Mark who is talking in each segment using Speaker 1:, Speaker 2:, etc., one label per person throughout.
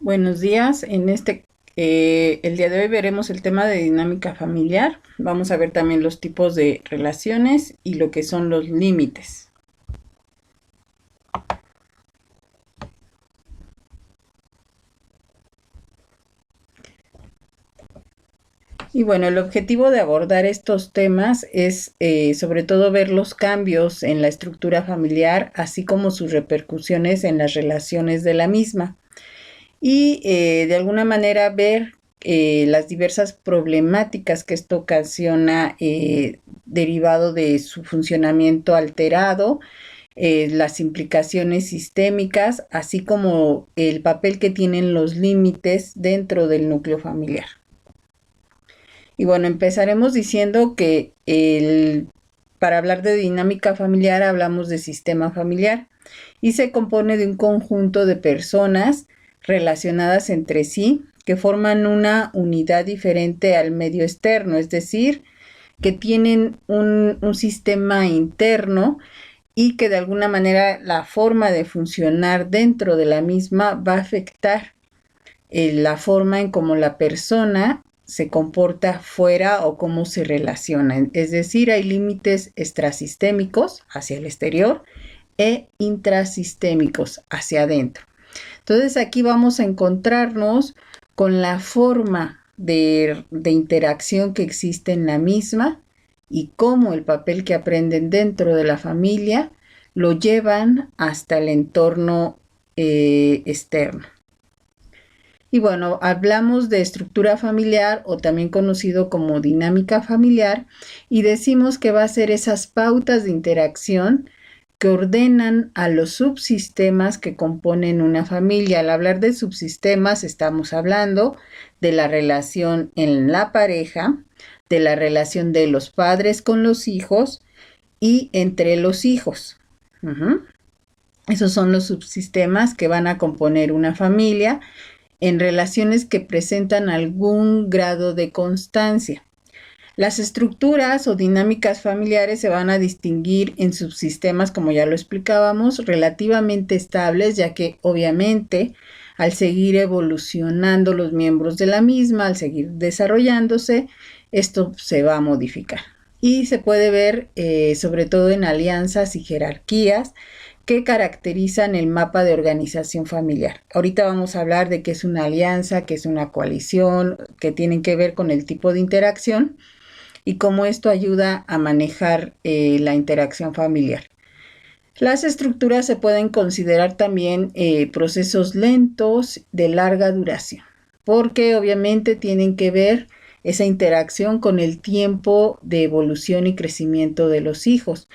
Speaker 1: Buenos días. El día de hoy veremos el tema de dinámica familiar. Vamos a ver también los tipos de relaciones y lo que son los límites. Y bueno, el objetivo de abordar estos temas es sobre todo ver los cambios en la estructura familiar, así como sus repercusiones en las relaciones de la misma. Y de alguna manera ver las diversas problemáticas que esto ocasiona derivado de su funcionamiento alterado, las implicaciones sistémicas, así como el papel que tienen los límites dentro del núcleo familiar. Y bueno, empezaremos diciendo que para hablar de dinámica familiar hablamos de sistema familiar y se compone de un conjunto de personas relacionadas entre sí que forman una unidad diferente al medio externo, es decir, que tienen un sistema interno y que de alguna manera la forma de funcionar dentro de la misma va a afectar la forma en cómo la persona se comporta fuera o cómo se relaciona. Es decir, hay límites extrasistémicos hacia el exterior e intrasistémicos hacia adentro. Entonces aquí vamos a encontrarnos con la forma de interacción que existe en la misma y cómo el papel que aprenden dentro de la familia lo llevan hasta el entorno externo. Y bueno, hablamos de estructura familiar o también conocido como dinámica familiar y decimos que va a ser esas pautas de interacción que ordenan a los subsistemas que componen una familia. Al hablar de subsistemas estamos hablando de la relación en la pareja, de la relación de los padres con los hijos y entre los hijos. Esos son los subsistemas que van a componer una familia en relaciones que presentan algún grado de constancia. Las estructuras o dinámicas familiares se van a distinguir en subsistemas, como ya lo explicábamos, relativamente estables, ya que obviamente al seguir evolucionando los miembros de la misma, al seguir desarrollándose, esto se va a modificar. Y se puede ver sobre todo en alianzas y jerarquías que caracterizan el mapa de organización familiar. Ahorita vamos a hablar de qué es una alianza, qué es una coalición, que tienen que ver con el tipo de interacción y cómo esto ayuda a manejar la interacción familiar. Las estructuras se pueden considerar también procesos lentos de larga duración, porque obviamente tienen que ver esa interacción con el tiempo de evolución y crecimiento de los hijos.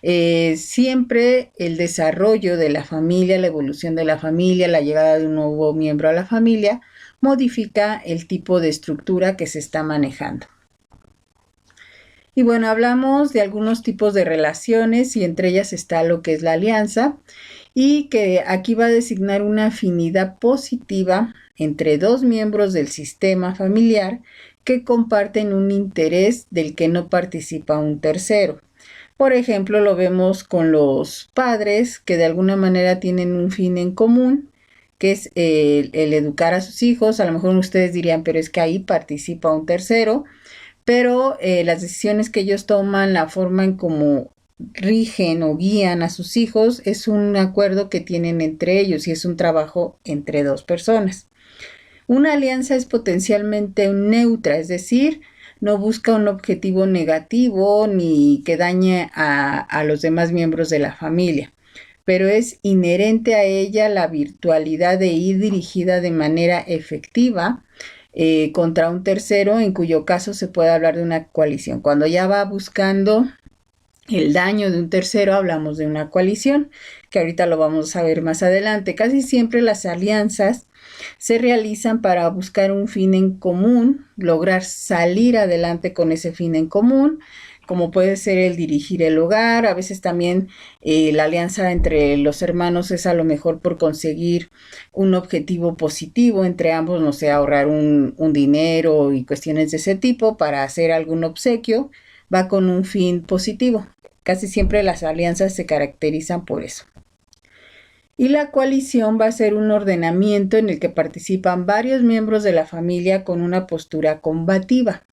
Speaker 1: Siempre el desarrollo de la familia, la evolución de la familia, la llegada de un nuevo miembro a la familia, modifica el tipo de estructura que se está manejando. Y bueno, hablamos de algunos tipos de relaciones y entre ellas está lo que es la alianza y que aquí va a designar una afinidad positiva entre dos miembros del sistema familiar que comparten un interés del que no participa un tercero. Por ejemplo, lo vemos con los padres que de alguna manera tienen un fin en común, que es el educar a sus hijos. A lo mejor ustedes dirían, pero es que ahí participa un tercero, pero las decisiones que ellos toman, la forma en cómo rigen o guían a sus hijos, es un acuerdo que tienen entre ellos y es un trabajo entre dos personas. Una alianza es potencialmente neutra, es decir, no busca un objetivo negativo ni que dañe a los demás miembros de la familia, pero es inherente a ella la virtualidad de ir dirigida de manera efectiva contra un tercero, en cuyo caso se puede hablar de una coalición. Cuando ya va buscando el daño de un tercero, hablamos de una coalición, que ahorita lo vamos a ver más adelante. Casi siempre las alianzas se realizan para buscar un fin en común, lograr salir adelante con ese fin en común, como puede ser el dirigir el hogar. A veces también la alianza entre los hermanos es a lo mejor por conseguir un objetivo positivo entre ambos, no sé, ahorrar un dinero y cuestiones de ese tipo para hacer algún obsequio, va con un fin positivo. Casi siempre las alianzas se caracterizan por eso. Y la coalición va a ser un ordenamiento en el que participan varios miembros de la familia con una postura combativa,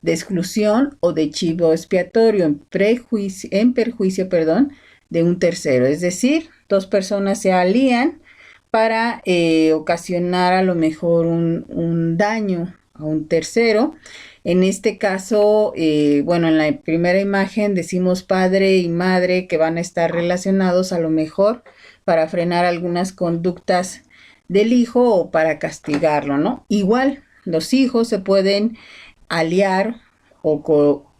Speaker 1: de exclusión o de chivo expiatorio en perjuicio de un tercero. Es decir, dos personas se alían para ocasionar a lo mejor un daño a un tercero. En este caso, bueno, en la primera imagen decimos padre y madre que van a estar relacionados a lo mejor para frenar algunas conductas del hijo o para castigarlo, ¿no? Igual, los hijos se pueden aliar o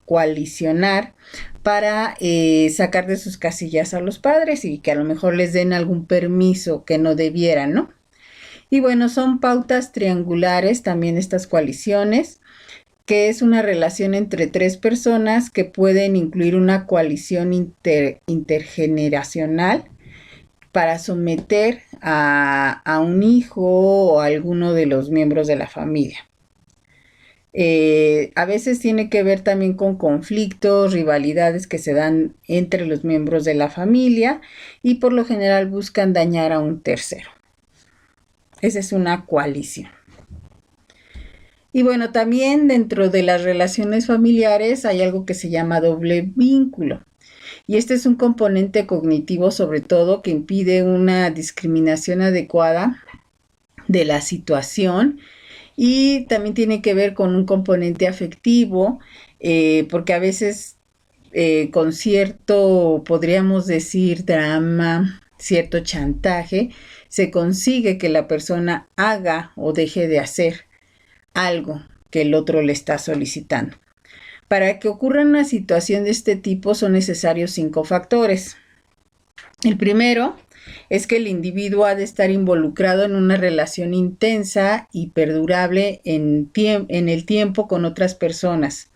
Speaker 1: coalicionar para sacar de sus casillas a los padres y que a lo mejor les den algún permiso que no debieran, ¿no? Y bueno, son pautas triangulares también estas coaliciones, que es una relación entre tres personas que pueden incluir una coalición intergeneracional para someter a un hijo o a alguno de los miembros de la familia. A veces tiene que ver también con conflictos, rivalidades que se dan entre los miembros de la familia y por lo general buscan dañar a un tercero. Esa es una coalición. Y bueno, también dentro de las relaciones familiares hay algo que se llama doble vínculo. Y este es un componente cognitivo sobre todo que impide una discriminación adecuada de la situación y también tiene que ver con un componente afectivo, porque a veces con cierto, podríamos decir, drama, cierto chantaje, se consigue que la persona haga o deje de hacer algo que el otro le está solicitando. Para que ocurra una situación de este tipo son necesarios 5 factores. El primero es que el individuo ha de estar involucrado en una relación intensa y perdurable en el tiempo con otras personas.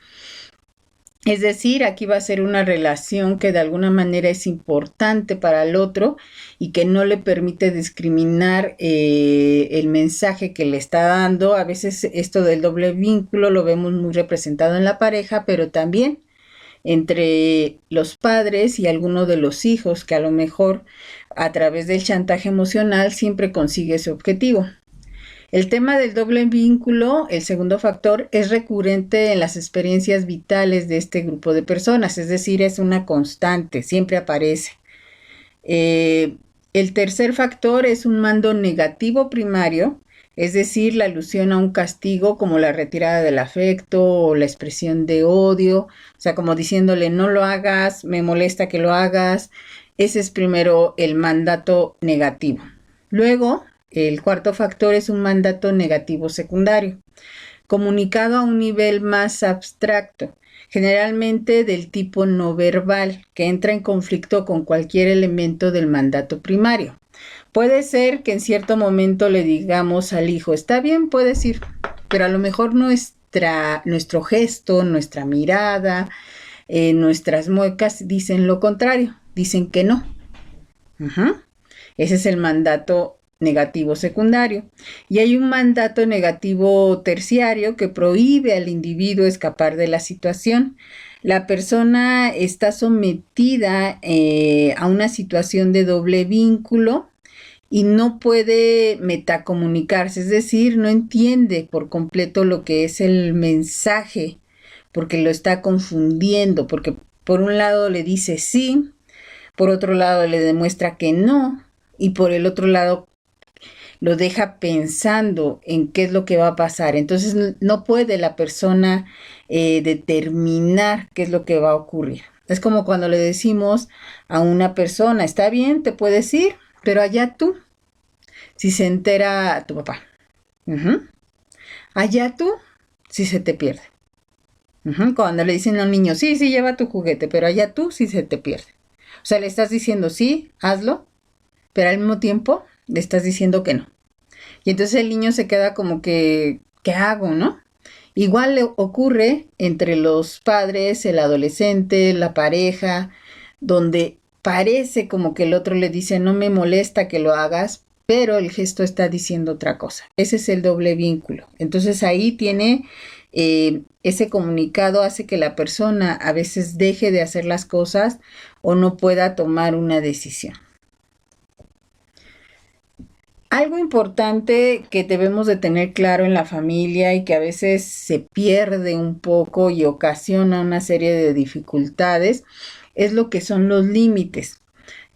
Speaker 1: Es decir, aquí va a ser una relación que de alguna manera es importante para el otro y que no le permite discriminar el mensaje que le está dando. A veces esto del doble vínculo lo vemos muy representado en la pareja, pero también entre los padres y alguno de los hijos que a lo mejor a través del chantaje emocional siempre consigue ese objetivo. El tema del doble vínculo, el segundo factor, es recurrente en las experiencias vitales de este grupo de personas, es decir, es una constante, siempre aparece. El tercer factor es un mando negativo primario, es decir, la alusión a un castigo como la retirada del afecto o la expresión de odio, o sea, como diciéndole no lo hagas, me molesta que lo hagas. Ese es primero el mandato negativo. Luego, el cuarto factor es un mandato negativo secundario, comunicado a un nivel más abstracto, generalmente del tipo no verbal, que entra en conflicto con cualquier elemento del mandato primario. Puede ser que en cierto momento le digamos al hijo, está bien, puedes ir, pero a lo mejor nuestro gesto, nuestra mirada, nuestras muecas dicen lo contrario, dicen que no. Ese es el mandato negativo secundario. Y hay un mandato negativo terciario que prohíbe al individuo escapar de la situación. La persona está sometida a una situación de doble vínculo y no puede metacomunicarse, es decir, no entiende por completo lo que es el mensaje, porque lo está confundiendo, porque por un lado le dice sí, por otro lado le demuestra que no, y por el otro lado lo deja pensando en qué es lo que va a pasar. Entonces no puede la persona determinar qué es lo que va a ocurrir. Es como cuando le decimos a una persona, está bien, te puedes ir, pero allá tú, si se entera tu papá. Allá tú, si se te pierde. Cuando le dicen a un niño, sí, sí, lleva tu juguete, pero allá tú, si se te pierde. O sea, le estás diciendo, sí, hazlo, pero al mismo tiempo le estás diciendo que no. Y entonces el niño se queda como que, ¿qué hago, no? Igual le ocurre entre los padres, el adolescente, la pareja, donde parece como que el otro le dice, no me molesta que lo hagas, pero el gesto está diciendo otra cosa. Ese es el doble vínculo. Entonces ahí tiene ese comunicado, hace que la persona a veces deje de hacer las cosas o no pueda tomar una decisión. Algo importante que debemos de tener claro en la familia y que a veces se pierde un poco y ocasiona una serie de dificultades es lo que son los límites.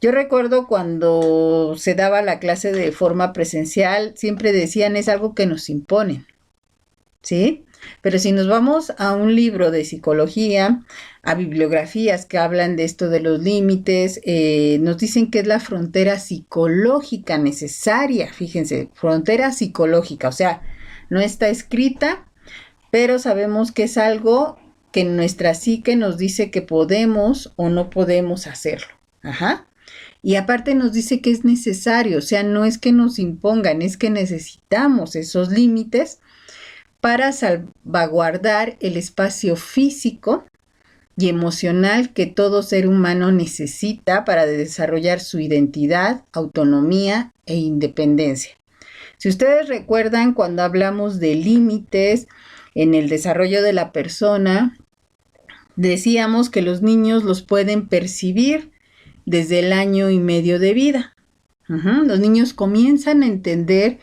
Speaker 1: Yo recuerdo cuando se daba la clase de forma presencial, siempre decían es algo que nos imponen, ¿sí? Pero si nos vamos a un libro de psicología, a bibliografías que hablan de esto de los límites, nos dicen que es la frontera psicológica necesaria, fíjense, frontera psicológica, o sea, no está escrita, pero sabemos que es algo que nuestra psique nos dice que podemos o no podemos hacerlo. Ajá. Y aparte nos dice que es necesario, o sea, no es que nos impongan, es que necesitamos esos límites para salvaguardar el espacio físico y emocional que todo ser humano necesita para desarrollar su identidad, autonomía e independencia. Si ustedes recuerdan, cuando hablamos de límites en el desarrollo de la persona, decíamos que los niños los pueden percibir desde el 1.5 años de vida. Los niños comienzan a entender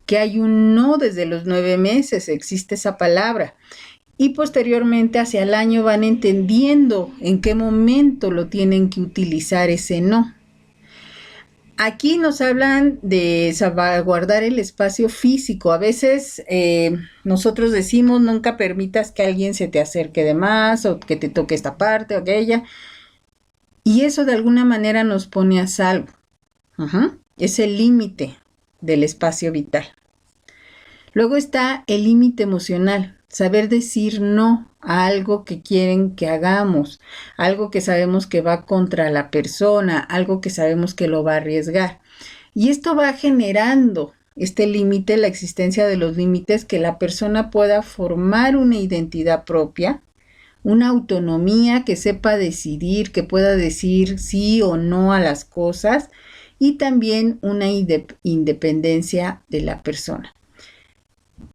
Speaker 1: que hay un no desde los 9 meses, existe esa palabra. Y posteriormente hacia el año van entendiendo en qué momento lo tienen que utilizar ese no. Aquí nos hablan de salvaguardar el espacio físico. A veces nosotros decimos nunca permitas que alguien se te acerque de más o que te toque esta parte o aquella. Y eso de alguna manera nos pone a salvo. Es el límite del espacio vital. Luego está el límite emocional, saber decir no a algo que quieren que hagamos, algo que sabemos que va contra la persona, algo que sabemos que lo va a arriesgar. Y esto va generando este límite, la existencia de los límites, que la persona pueda formar una identidad propia, una autonomía, que sepa decidir, que pueda decir sí o no a las cosas, y también una independencia de la persona.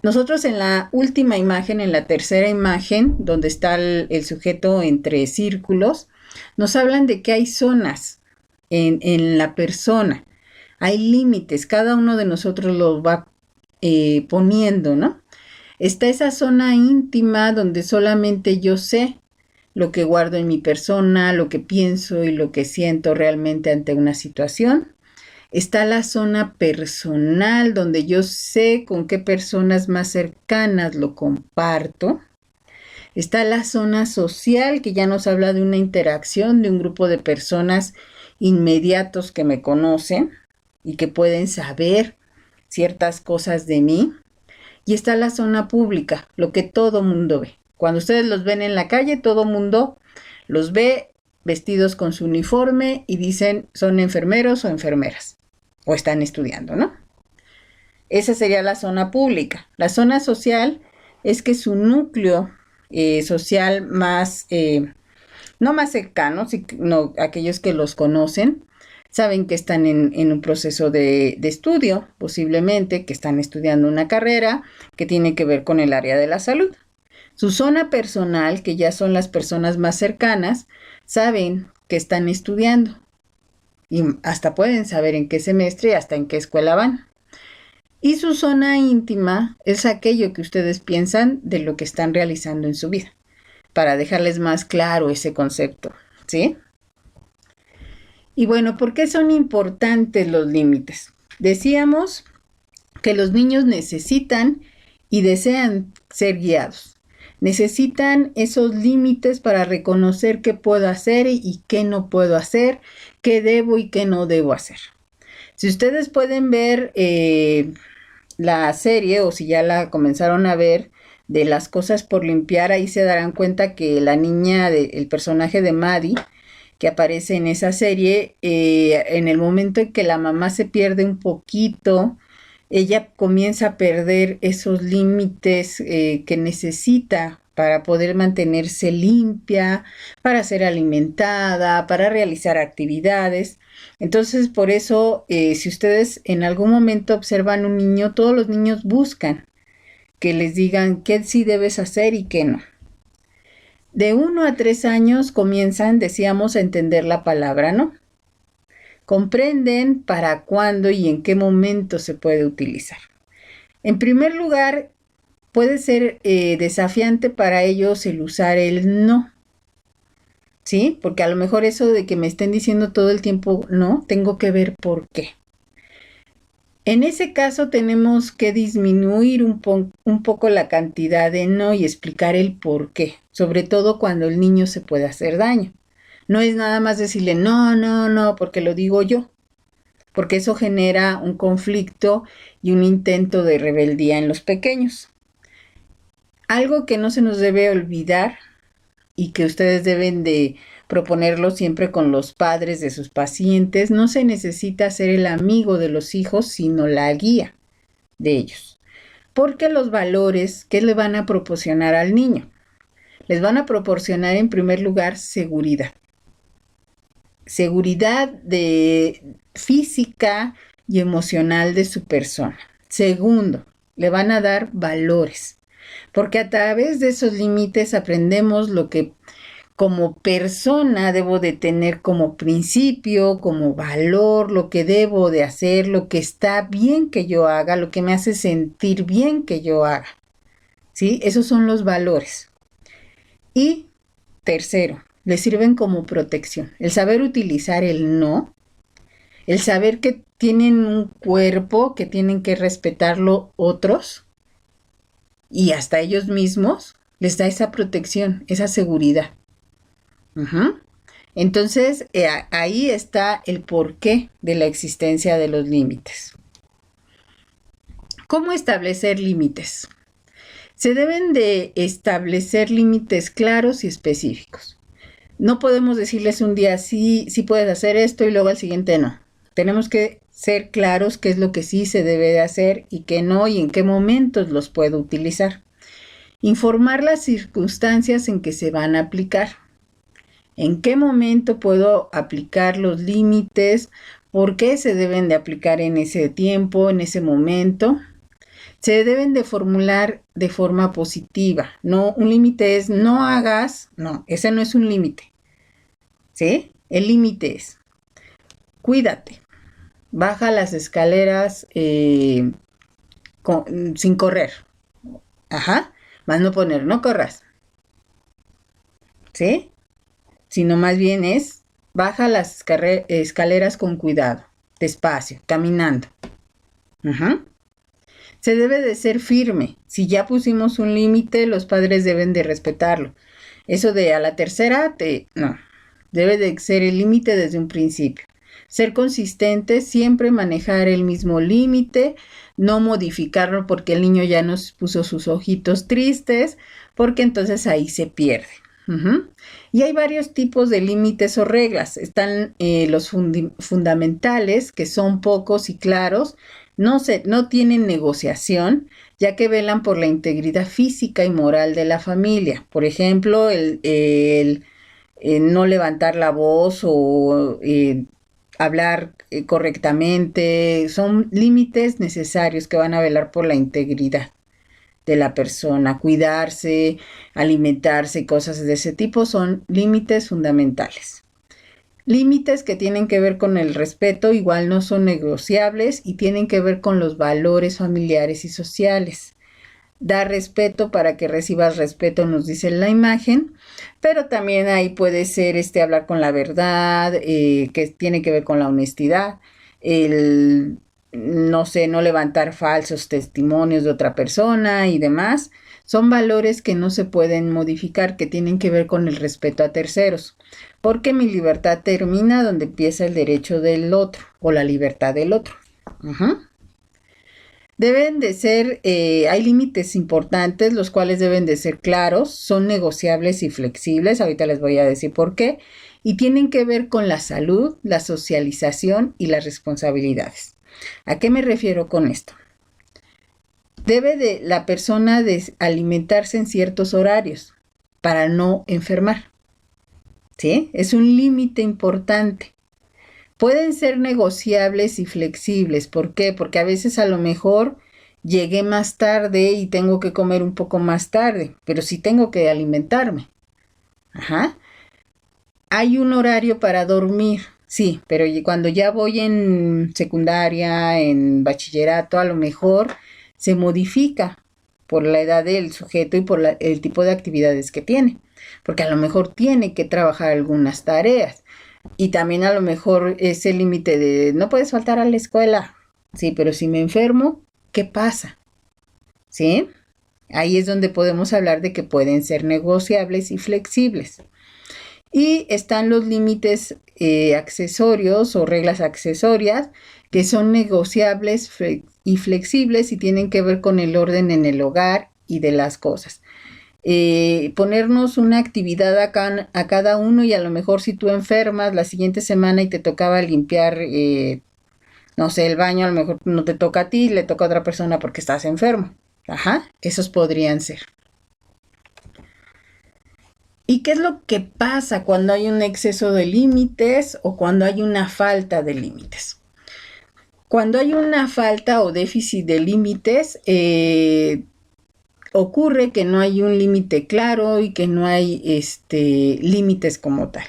Speaker 1: Nosotros en la última imagen, en la tercera imagen, donde está el sujeto entre círculos, nos hablan de que hay zonas en la persona, hay límites, cada uno de nosotros los va poniendo, ¿no? Está esa zona íntima donde solamente yo sé lo que guardo en mi persona, lo que pienso y lo que siento realmente ante una situación. Está la zona personal, donde yo sé con qué personas más cercanas lo comparto. Está la zona social, que ya nos habla de una interacción de un grupo de personas inmediatos que me conocen y que pueden saber ciertas cosas de mí. Y está la zona pública, lo que todo mundo ve. Cuando ustedes los ven en la calle, todo mundo los ve vestidos con su uniforme y dicen son enfermeros o enfermeras, o están estudiando, ¿no? Esa sería la zona pública. La zona social es que su núcleo social más, no más cercano, sino aquellos que los conocen, saben que están en un proceso de estudio, posiblemente, que están estudiando una carrera que tiene que ver con el área de la salud. Su zona personal, que ya son las personas más cercanas, saben que están estudiando y hasta pueden saber en qué semestre y hasta en qué escuela van. Y su zona íntima es aquello que ustedes piensan de lo que están realizando en su vida, para dejarles más claro ese concepto, ¿sí? Y bueno, ¿por qué son importantes los límites? Decíamos que los niños necesitan y desean ser guiados. Necesitan esos límites para reconocer qué puedo hacer y qué no puedo hacer, qué debo y qué no debo hacer. Si ustedes pueden ver la serie, o si ya la comenzaron a ver, de Las cosas por limpiar, ahí se darán cuenta que la niña, el personaje de Maddie, que aparece en esa serie, en el momento en que la mamá se pierde un poquito, ella comienza a perder esos límites que necesita para poder mantenerse limpia, para ser alimentada, para realizar actividades. Entonces, por eso, si ustedes en algún momento observan un niño, todos los niños buscan que les digan qué sí debes hacer y qué no. De 1 a 3 años comienzan, decíamos, a entender la palabra, ¿no? comprenden para cuándo y en qué momento se puede utilizar. En primer lugar, puede ser desafiante para ellos el usar el no, ¿sí? Porque a lo mejor eso de que me estén diciendo todo el tiempo no, tengo que ver por qué. En ese caso tenemos que disminuir un poco la cantidad de no y explicar el por qué, sobre todo cuando el niño se puede hacer daño. No es nada más decirle no, no, no, porque lo digo yo, porque eso genera un conflicto y un intento de rebeldía en los pequeños. Algo que no se nos debe olvidar y que ustedes deben de proponerlo siempre con los padres de sus pacientes, no se necesita ser el amigo de los hijos, sino la guía de ellos. Porque los valores, ¿qué le van a proporcionar al niño? Les van a proporcionar en primer lugar seguridad. Seguridad física y emocional de su persona. Segundo, le van a dar valores, porque a través de esos límites aprendemos lo que como persona debo de tener como principio, como valor, lo que debo de hacer, lo que está bien que yo haga, lo que me hace sentir bien que yo haga. ¿Sí? Esos son los valores. Y tercero, le sirven como protección. El saber utilizar el no, el saber que tienen un cuerpo, que tienen que respetarlo otros y hasta ellos mismos, les da esa protección, esa seguridad. Entonces, ahí está el porqué de la existencia de los límites. ¿Cómo establecer límites? Se deben de establecer límites claros y específicos. No podemos decirles un día sí puedes hacer esto y luego al siguiente no. Tenemos que ser claros qué es lo que sí se debe de hacer y qué no y en qué momentos los puedo utilizar. Informar las circunstancias en que se van a aplicar. ¿En qué momento puedo aplicar los límites? ¿Por qué se deben de aplicar en ese tiempo, en ese momento? Se deben de formular de forma positiva. No, un límite es no hagas, no, ese no es un límite. ¿Sí? El límite es cuídate, baja las escaleras sin correr. Más no poner, no corras. ¿Sí? Sino más bien es baja las escaleras con cuidado, despacio, caminando. Se debe de ser firme. Si ya pusimos un límite, los padres deben de respetarlo. Eso de a la tercera, no. Debe de ser el límite desde un principio. Ser consistente, siempre manejar el mismo límite, no modificarlo porque el niño ya nos puso sus ojitos tristes, porque entonces ahí se pierde. Y hay varios tipos de límites o reglas. Están los fundamentales, que son pocos y claros, no tienen negociación, ya que velan por la integridad física y moral de la familia. Por ejemplo, el no levantar la voz o hablar correctamente. Son límites necesarios que van a velar por la integridad de la persona. Cuidarse, alimentarse, cosas de ese tipo son límites fundamentales. Límites que tienen que ver con el respeto, igual no son negociables y tienen que ver con los valores familiares y sociales. Dar respeto para que recibas respeto, nos dice la imagen, pero también ahí puede ser hablar con la verdad, que tiene que ver con la honestidad, no levantar falsos testimonios de otra persona y demás. Son valores que no se pueden modificar, que tienen que ver con el respeto a terceros, porque mi libertad termina donde empieza el derecho del otro o la libertad del otro. Deben de ser, hay límites importantes, los cuales deben de ser claros, son negociables y flexibles, ahorita les voy a decir por qué, y tienen que ver con la salud, la socialización y las responsabilidades. ¿A qué me refiero con esto? Debe de la persona de alimentarse en ciertos horarios para no enfermar. ¿Sí? Es un límite importante. Pueden ser negociables y flexibles. ¿Por qué? Porque a veces a lo mejor llegué más tarde y tengo que comer un poco más tarde, pero sí tengo que alimentarme. Hay un horario para dormir. Sí, pero cuando ya voy en secundaria, en bachillerato, a lo mejor se modifica por la edad del sujeto y por el tipo de actividades que tiene. Porque a lo mejor tiene que trabajar algunas tareas. Y también a lo mejor ese límite de no puedes faltar a la escuela. Sí, pero si me enfermo, ¿qué pasa? ¿Sí? Ahí es donde podemos hablar de que pueden ser negociables y flexibles. Y están los límites accesorios o reglas accesorias que son negociables y flexibles y tienen que ver con el orden en el hogar y de las cosas. Ponernos una actividad a cada uno y a lo mejor si tú enfermas la siguiente semana y te tocaba limpiar, no sé, el baño, a lo mejor no te toca a ti, le toca a otra persona porque estás enfermo. Ajá, esos podrían ser. ¿Y qué es lo que pasa cuando hay un exceso de límites o cuando hay una falta de límites? Cuando hay una falta o déficit de límites, ocurre que no hay un límite claro y que no hay límites como tal.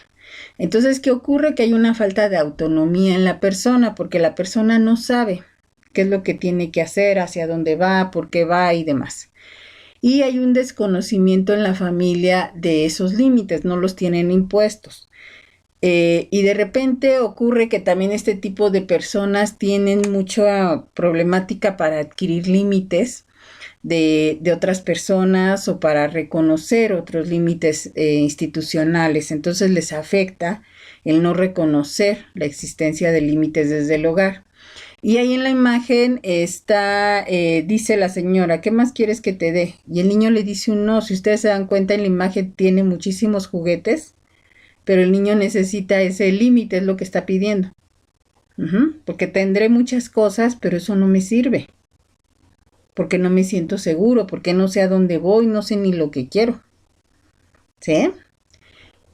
Speaker 1: Entonces, ¿qué ocurre? Que hay una falta de autonomía en la persona porque la persona no sabe qué es lo que tiene que hacer, hacia dónde va, por qué va y demás. Y hay un desconocimiento en la familia de esos límites, no los tienen impuestos. Y de repente ocurre que también este tipo de personas tienen mucha problemática para adquirir límites de otras personas o para reconocer otros límites institucionales. Entonces les afecta el no reconocer la existencia de límites desde el hogar. Y ahí en la imagen está, dice la señora, ¿qué más quieres que te dé? Y el niño le dice un no. Si ustedes se dan cuenta, en la imagen tiene muchísimos juguetes, pero el niño necesita ese límite, es lo que está pidiendo. Porque tendré muchas cosas, pero eso no me sirve. Porque no me siento seguro, porque no sé a dónde voy, no sé ni lo que quiero. ¿Sí?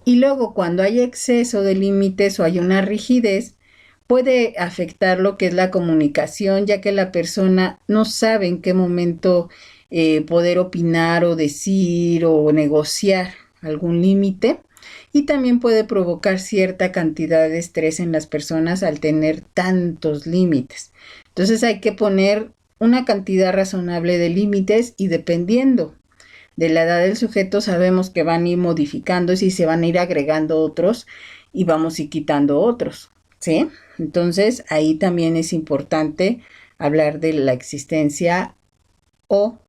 Speaker 1: Y luego cuando hay exceso de límites o hay una rigidez, puede afectar lo que es la comunicación, ya que la persona no sabe en qué momento poder opinar o decir o negociar algún límite. Y también puede provocar cierta cantidad de estrés en las personas al tener tantos límites. Entonces hay que poner una cantidad razonable de límites y dependiendo de la edad del sujeto sabemos que van a ir modificándose y se van a ir agregando otros y vamos a ir quitando otros, ¿sí? Entonces ahí también es importante hablar de la existencia o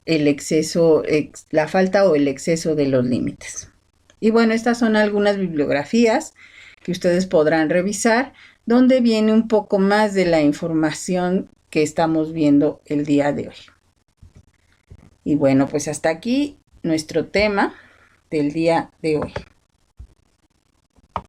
Speaker 1: el exceso, la falta o el exceso de los límites. Y bueno, estas son algunas bibliografías que ustedes podrán revisar donde viene un poco más de la información que estamos viendo el día de hoy. Y bueno, pues hasta aquí nuestro tema del día de hoy.